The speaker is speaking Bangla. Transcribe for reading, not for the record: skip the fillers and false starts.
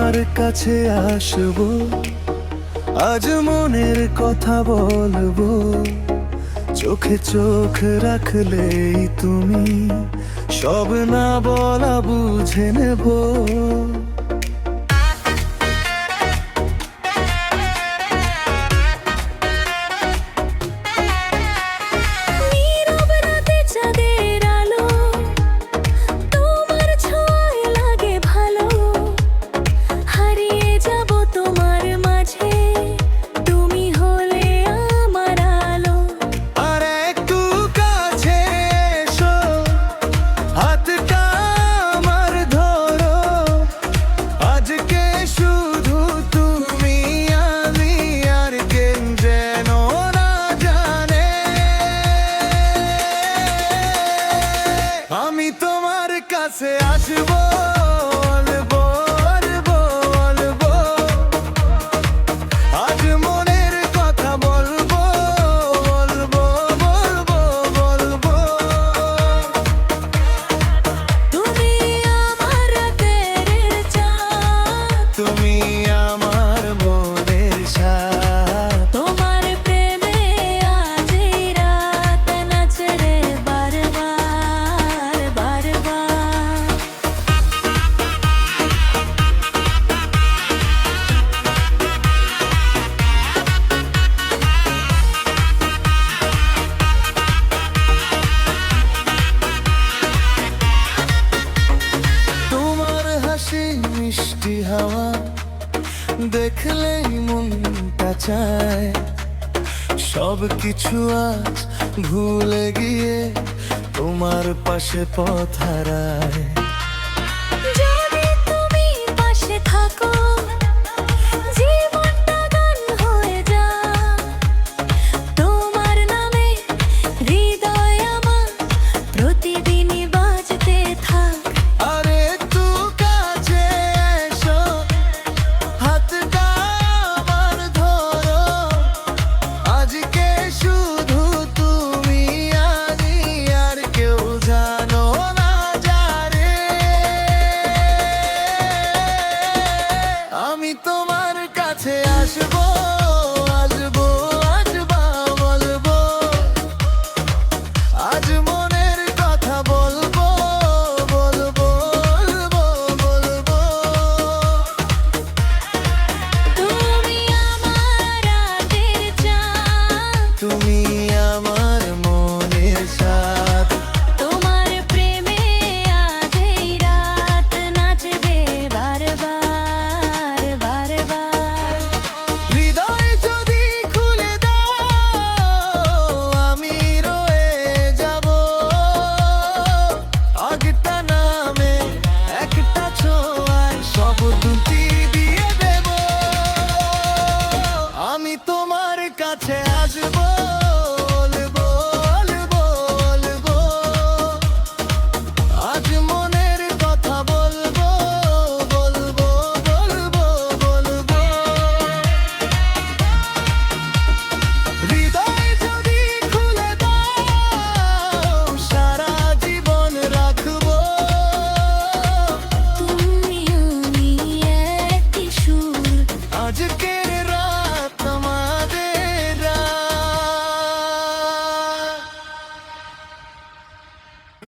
তোমার কাছে আসবো, আজ মনের কথা বলবো। চোখে চোখ রাখলেই তুমি সব না বলা বুঝে নেব। আমি তোমার কাছে আসবো, বলবো, বলবো, বলবো, আজ মনের কথা বলবো, বলবো, বলবো, বলবো। তুমি আমার রাতের চাঁদ, তুমি আমার মনের ছাদ, তোমার প্রেমে আজ এই রাত নাচে রে বারবার বারবার। তোমার হাসি মিষ্টি হাওয়া দেখলেই মনটা চায় সব কিছু আজ ভুলে গিয়ে তোমার পাশে পথ হারায়।